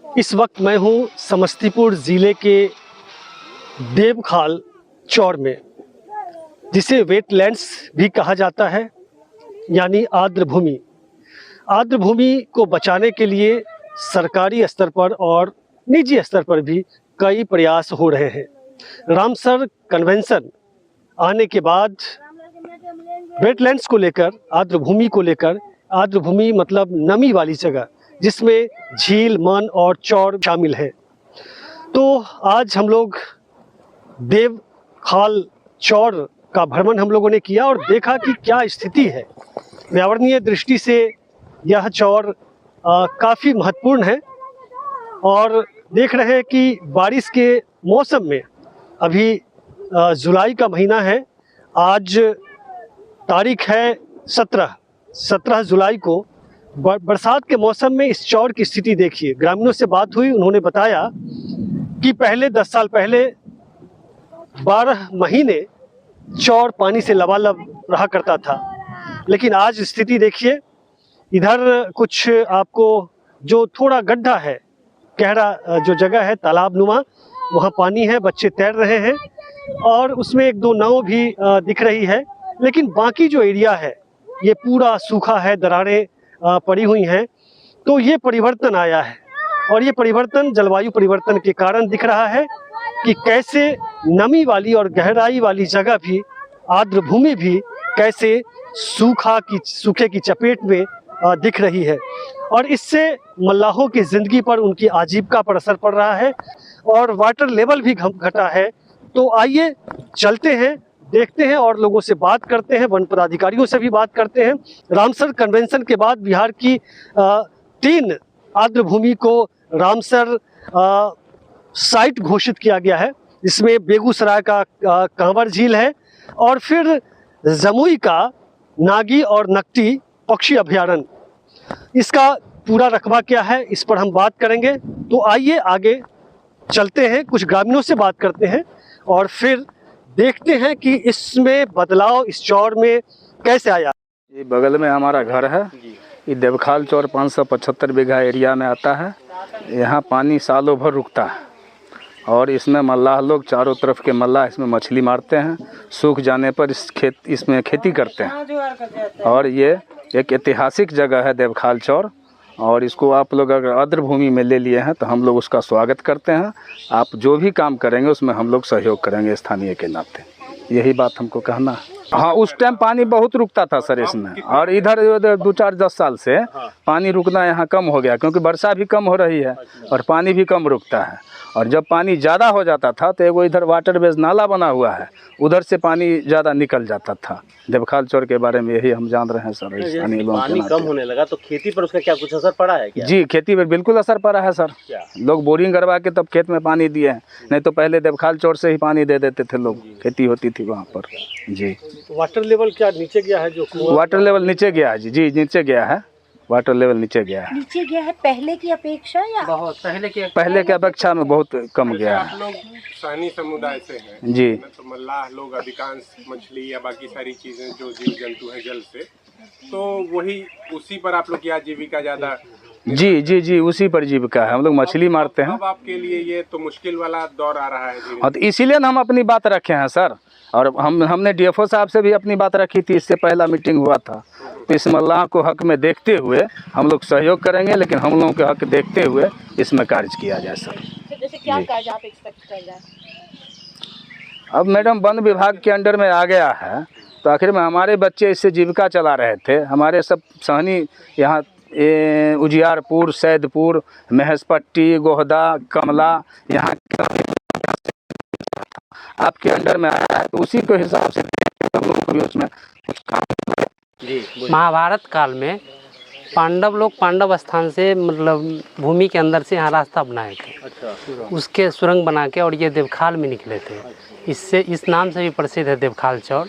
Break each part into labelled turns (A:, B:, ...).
A: इस वक्त मैं हूं समस्तीपुर ज़िले के देवखाल चौर में, जिसे वेटलैंड्स भी कहा जाता है, यानी आर्द्र भूमि। आर्द्र भूमि को बचाने के लिए सरकारी स्तर पर और निजी स्तर पर भी कई प्रयास हो रहे हैं। रामसर कन्वेंशन आने के बाद वेटलैंड्स को लेकर, आर्द्र भूमि को लेकर, आर्द्र भूमि मतलब नमी वाली जगह जिसमें झील, मन और चौर शामिल है, तो आज हम लोग देवखाल चौर का भ्रमण हम लोगों ने किया और देखा कि क्या स्थिति है। पर्यावरणीय दृष्टि से यह चौर काफ़ी महत्वपूर्ण है और देख रहे हैं कि बारिश के मौसम में अभी जुलाई का महीना है, आज तारीख है 17 जुलाई को। बरसात के मौसम में इस चौर की स्थिति देखिए। ग्रामीणों से बात हुई, उन्होंने बताया कि पहले 10 साल पहले 12 महीने चौर पानी से लबालब रहा करता था, लेकिन आज स्थिति देखिए। इधर कुछ आपको जो थोड़ा गड्ढा है, गहरा जो जगह है तालाब नुमा, वहाँ पानी है, बच्चे तैर रहे हैं और उसमें 1-2 नाव भी दिख रही है, लेकिन बाकी जो एरिया है ये पूरा सूखा है, दरारें पड़ी हुई हैं। तो ये परिवर्तन आया है और ये परिवर्तन जलवायु परिवर्तन के कारण दिख रहा है कि कैसे नमी वाली और गहराई वाली जगह भी, आर्द्र भूमि भी कैसे सूखे की चपेट में दिख रही है और इससे मल्लाहों की ज़िंदगी पर, उनकी आजीविका पर असर पड़ रहा है और वाटर लेवल भी घटा है। तो आइए चलते हैं, देखते हैं और लोगों से बात करते हैं, वन पदाधिकारियों से भी बात करते हैं। रामसर कन्वेंशन के बाद बिहार की 3 आर्द्र भूमि को रामसर साइट घोषित किया गया है। इसमें बेगूसराय का कांवर झील है और फिर जमुई का नागी और नकटी पक्षी अभयारण्य। इसका पूरा रकबा क्या है, इस पर हम बात करेंगे। तो आइए आगे चलते हैं, कुछ ग्रामीणों से बात करते हैं और फिर देखते हैं कि इसमें बदलाव इस चौर में कैसे आया।
B: ये बगल में हमारा घर है। ये देवखाल चौर 575 बीघा एरिया में आता है। यहाँ पानी सालों भर रुकता है और इसमें मल्लाह लोग, चारों तरफ के मल्लाह इसमें मछली मारते हैं। सूख जाने पर इसमें खेती करते हैं और ये एक ऐतिहासिक जगह है देवखाल चौर, और इसको आप लोग अगर आर्द्र भूमि में ले लिए हैं तो हम लोग उसका स्वागत करते हैं। आप जो भी काम करेंगे उसमें हम लोग सहयोग करेंगे स्थानीय के नाते, यही बात हमको कहना है। हाँ, उस टाइम पानी बहुत रुकता था सर इसमें, और इधर 2-4-10 साल से पानी रुकना यहाँ कम हो गया, क्योंकि वर्षा भी कम हो रही है और पानी भी कम रुकता है। और जब पानी ज़्यादा हो जाता था तो एगो इधर वाटरवेज नाला बना हुआ है, उधर से पानी ज़्यादा निकल जाता था। देवखाल चौर के बारे में यही हम जान रहे हैं सर।
C: पानी कम होने लगा तो खेती पर उसका क्या कुछ असर पड़ा है क्या?
B: जी, खेती पर बिल्कुल असर पड़ा है सर। लोग बोरिंग करवा के तब खेत में पानी दिए हैं, नहीं तो पहले देवखाल चौर से ही पानी दे देते थे लोग, खेती होती थी वहाँ पर। जी,
A: वाटर लेवल क्या नीचे गया है? जो
B: वाटर लेवल नीचे गया है जी, नीचे गया है, वाटर लेवल नीचे गया है।
D: नीचे गया है पहले की अपेक्षा, या
C: बहुत
B: पहले के अपेक्षा में बहुत कम गया है।
E: आप लोग सहनी समुदाय से हैं
B: जी,
E: तो मल्लाह लोग अधिकांश मछली या बाकी सारी चीजें जो जीव जंतु हैं जल से, तो वही उसी पर आप लोग की आजीविका ज्यादा?
B: जी, उसी पर जीविका है। हम लोग मछली मारते हैं।
E: अब आपके लिए ये तो मुश्किल वाला दौर आ रहा है।
B: हाँ, तो इसीलिए हम अपनी बात रखे हैं सर, और हमने डीएफओ साहब से भी अपनी बात रखी थी, इससे पहला मीटिंग हुआ था। तो इस मल्लाह को हक में देखते हुए हम लोग सहयोग करेंगे, लेकिन हम लोगों के हक देखते हुए इसमें कार्य किया जाए सर।
D: जैसे क्या कार्य आप एक्सपेक्ट कर रहे हैं?
B: अब मैडम वन विभाग के अंडर में आ गया है, तो आखिर में हमारे बच्चे इससे जीविका चला रहे थे। हमारे सब सहनी यहाँ उजियारपुर, सैदपुर, महेशपट्टी, गोहदा, कमला, यहाँ आपके अंडर में आया है, तो उसी के हिसाब से हम लोग भी उसमें
F: महाभारत काल में पांडव लोग पांडव स्थान से, मतलब भूमि के अंदर से यहाँ रास्ता बनाए थे।
C: अच्छा,
F: उसके सुरंग बना के और ये देवखाल में निकले थे। इससे इस नाम से भी प्रसिद्ध है देवखाल चौर।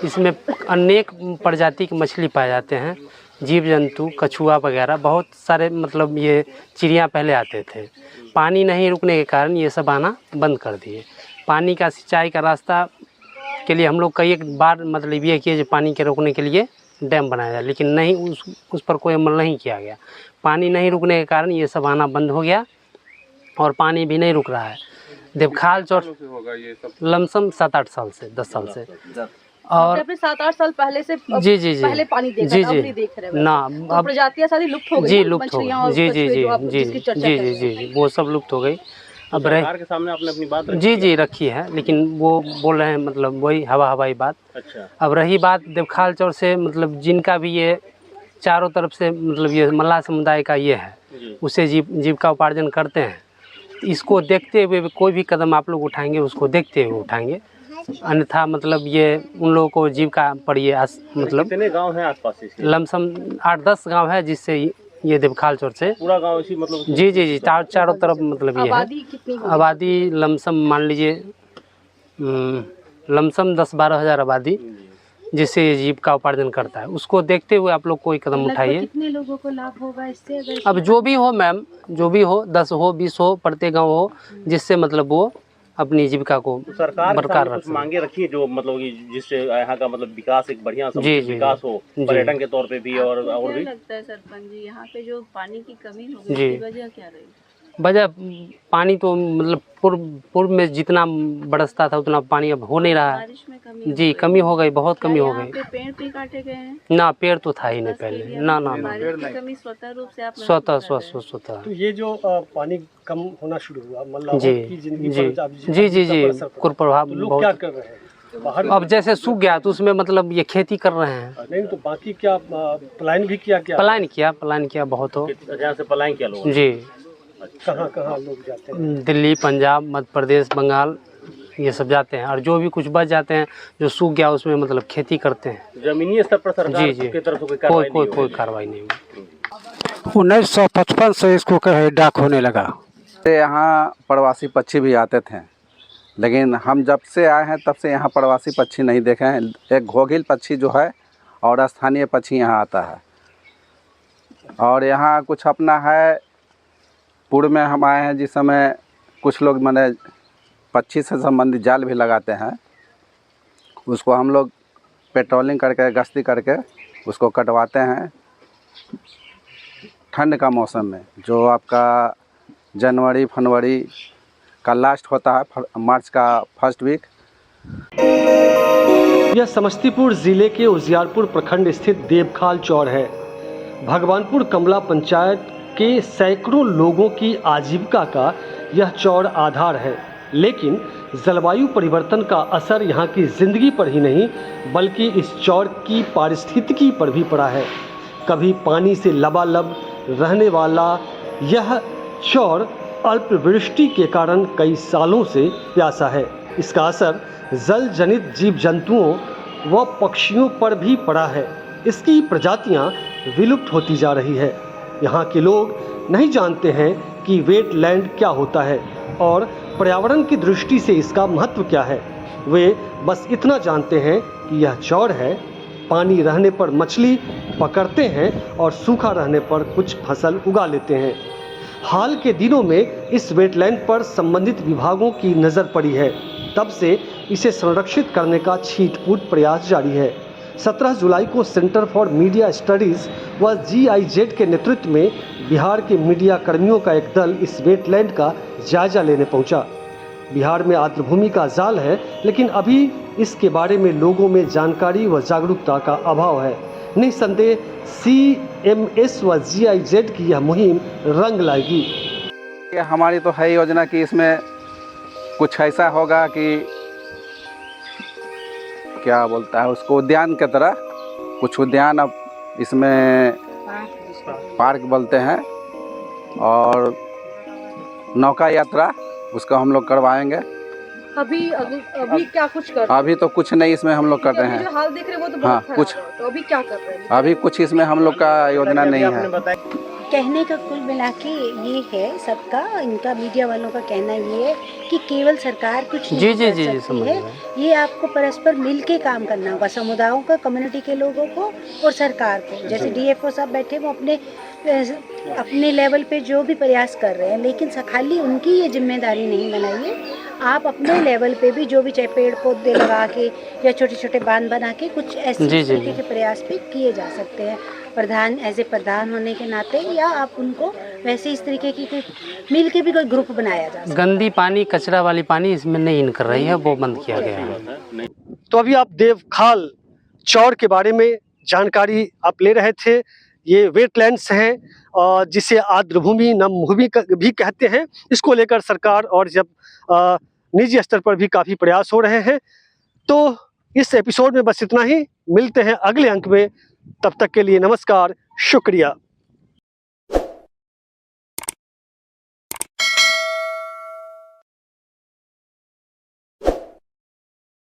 F: इसमें अनेक प्रजाति की मछली पाए जाते हैं, जीव जंतु, कछुआ वगैरह बहुत सारे, मतलब ये चिड़िया पहले आते थे। पानी नहीं रुकने के कारण ये सब आना बंद कर दिए। पानी का सिंचाई का रास्ता के लिए हम लोग कई एक बार मतलब ये किए जो पानी के रोकने के लिए डैम बनाया जाए, लेकिन नहीं, उस पर कोई अमल नहीं किया गया। पानी नहीं रुकने के कारण ये सब आना बंद हो गया और पानी भी नहीं रुक रहा है। देवखाल चौर लमसम 7-8 साल से 10 साल से। और
G: आपने 7-8 साल पहले से
F: जी जी जी
G: पहले पानी देखा
F: जी
G: था, अब
F: जी
G: नहीं देख रहे
F: ना
G: तो
F: अब
G: प्रजातियां सारी लुप्त हो गई
F: जी
G: ना,
F: लुप्त हो
G: मछलियां और
F: गई। जी जी
G: कछुए
F: जी
G: जो आप
F: जी
G: जिसकी चर्चा
F: जी
G: कर
F: जी
G: रहे
F: जी वो सब लुप्त हो गई। अब रह
C: सरकार के सामने आपने अपनी बात रखी
F: जी
C: है?
F: जी रखी है, लेकिन वो बोल रहे हैं मतलब वही हवाई बात।
C: अच्छा।
F: अब रही बात देवखाल चौर से, मतलब जिनका भी ये चारों तरफ से मतलब ये मल्लाह समुदाय का ये है,
C: जी।
F: उसे जीविका उपार्जन करते हैं। इसको देखते हुए कोई भी कदम आप लोग उठाएंगे उसको देखते हुए उठाएंगे, अन्यथा मतलब ये उन लोगों को जीविका पर ये मतलब
C: कितने गांव हैं आसपास इसके?
F: लमसम 8-10 गांव है जिससे ये देवखाल चौर से
C: पूरा गांव इसी मतलब
F: जी जी जी चारों तरफ मतलब ये
G: आबादी
F: है।
G: कितनी होगी?
F: आबादी लमसम मान लीजिए लमसम 10-12 हज़ार आबादी जिससे ये जीविका उपार्जन करता है, उसको देखते हुए आप लोग कोई कदम उठाइए।
D: कितने लोगों को लाभ होगा इससे? अगर
F: अब जो भी हो मैम, जो भी हो 10 हो 20 हो प्रत्येक गाँव हो, जिससे मतलब वो अपनी जीविका को
C: तो सरकार के
F: बरकरार
C: सामने
F: रख
C: कुछ
F: सके।
C: मांगे रखी है जो मतलब कि जिससे यहाँ का मतलब विकास एक बढ़िया
F: जी, जी,
C: विकास हो,
F: जी।
C: पर्यटन के तौर पे भी और भी।
H: लगता है सरपंच जी, यहाँ पे जो पानी की कमी हो गई
F: जी।
H: इसकी वजह क्या रही?
F: वजह पानी तो मतलब पूर्व में जितना बरसता था उतना पानी अब हो नहीं रहा है।
H: बारिश में कमी
F: जी कमी हो गई, बहुत कमी हो
H: यहाँ
F: गई।
H: पे पेड़ भी काटे गए हैं
F: ना पेड़ तो था ही नहीं
H: बस
F: पहले,
H: एरिया
F: ना
H: में
F: ना ना
H: बारिश की कमी स्वतः रूप से आप
F: स्वतः
A: तो ये जो पानी कम होना शुरू हुआ मल्लाहों
F: जी
A: की जिंदगी
F: जी
A: पर
F: जी जी जी कुप्रभाव
A: तो लोग क्या
F: बहुत।
A: कर रहे हैं बाहर?
F: अब जैसे सूख गया तो उसमें मतलब ये खेती कर रहे हैं।
A: नहीं तो बाकी क्या पलायन भी किया क्या?
F: पलायन किया बहुत हो।
C: जहाँ से पलायन किया लोग।
F: जी
A: कहाँ कहाँ लोग जाते हैं?
F: दिल्ली, पंजाब, मध्य प्रदेश, बंगाल ये सब जाते हैं, और जो भी कुछ बच जाते हैं जो सूख गया उसमें मतलब खेती करते हैं।
C: जमीनी स्तर पर सरकार
F: जी जी
C: की तरफ से
F: कोई कार्रवाई नहीं हुई।
I: 1955 से इसको डाक होने लगा।
B: यहाँ प्रवासी पक्षी भी आते थे, लेकिन हम जब से आए हैं तब से यहाँ प्रवासी पक्षी नहीं देखे हैं। एक घोघिल पक्षी जो है और स्थानीय पक्षी यहाँ आता है। और यहाँ कुछ अपना है, पूर्व में हम आए हैं जिस समय कुछ लोग माने पक्षी से संबंधित जाल भी लगाते हैं, उसको हम लोग पेट्रोलिंग करके गश्ती करके उसको कटवाते हैं ठंड का मौसम में, जो आपका जनवरी फरवरी का लास्ट होता है, मार्च का फर्स्ट वीक।
A: यह समस्तीपुर जिले के उजियारपुर प्रखंड स्थित देवखाल चौर है। भगवानपुर कमला पंचायत के सैकड़ों लोगों की आजीविका का यह चौर आधार है, लेकिन जलवायु परिवर्तन का असर यहाँ की जिंदगी पर ही नहीं बल्कि इस चौर की पारिस्थितिकी पर भी पड़ा है। कभी पानी से लबालब रहने वाला यह चौर अल्पवृष्टि के कारण कई सालों से प्यासा है। इसका असर जल जनित जीव जंतुओं व पक्षियों पर भी पड़ा है। इसकी प्रजातियां विलुप्त होती जा रही है। यहाँ के लोग नहीं जानते हैं कि वेटलैंड क्या होता है और पर्यावरण की दृष्टि से इसका महत्व क्या है। वे बस इतना जानते हैं कि यह चौर है, पानी रहने पर मछली पकड़ते हैं और सूखा रहने पर कुछ फसल उगा लेते हैं। हाल के दिनों में इस वेटलैंड पर संबंधित विभागों की नज़र पड़ी है, तब से इसे संरक्षित करने का छींट-फूट प्रयास जारी है। 17 जुलाई को सेंटर फॉर मीडिया स्टडीज़ व GIZ के नेतृत्व में बिहार के मीडिया कर्मियों का एक दल इस वेटलैंड का जायजा लेने पहुंचा। बिहार में आर्द्रभूमि का जाल है, लेकिन अभी इसके बारे में लोगों में जानकारी व जागरूकता का अभाव है। निस्संदेह CMS व GIZ की यह मुहिम रंग लाएगी।
B: हमारी तो है योजना कि इसमें कुछ ऐसा होगा कि क्या बोलता है उसको, उद्यान की तरह कुछ उद्यान अब इसमें पार्क बोलते हैं, और नौका यात्रा उसका हम लोग करवाएंगे।
G: अभी क्या कुछ कर रहे हैं?
B: अभी तो कुछ नहीं इसमें हम लोग कर रहे
G: अभी जो
B: हैं।
G: हाल देख रहे हैं वो तो
B: हाँ,
G: बहुत खराब
B: कुछ
G: है। तो अभी क्या कर रहे हैं?
B: अभी कुछ इसमें हम लोग का योजना नहीं है।
D: कहने का कुल मिला के ये है सबका, इनका मीडिया वालों का कहना ये है कि केवल सरकार कुछ नहीं कर सकती
F: समझ
D: है,
F: गए।
D: ये आपको परस्पर मिल के काम करना होगा, समुदायों का, कम्युनिटी के लोगों को और सरकार को। जैसे DFO साहब बैठे वो अपने लेवल पे जो भी प्रयास कर रहे हैं, लेकिन खाली उनकी ये जिम्मेदारी नहीं बनाइए, आप अपने लेवल पे भी जो भी, चाहे पेड़ पौधे लगा के या छोटे छोटे बांध बना के कुछ ऐसे तरीके के प्रयास भी किए जा सकते हैं। प्रधान एज ए प्रधान होने के नाते, या आप उनको वैसे इस तरीके की कोई मिल के भी कोई ग्रुप बनाया जा सकता
F: गंदी पानी, कचरा वाली पानी इसमें नहीं इन कर रही है, वो बंद किया गया है।
A: तो अभी आप देवखाल चौर के बारे में जानकारी आप ले रहे थे। ये वेटलैंड्स हैं और जिसे आर्द्र भूमि, नम भूमि भी कहते हैं। इसको लेकर सरकार और जब निजी स्तर पर भी काफ़ी प्रयास हो रहे हैं। तो इस एपिसोड में बस इतना ही, मिलते हैं अगले अंक में। तब तक के लिए नमस्कार, शुक्रिया।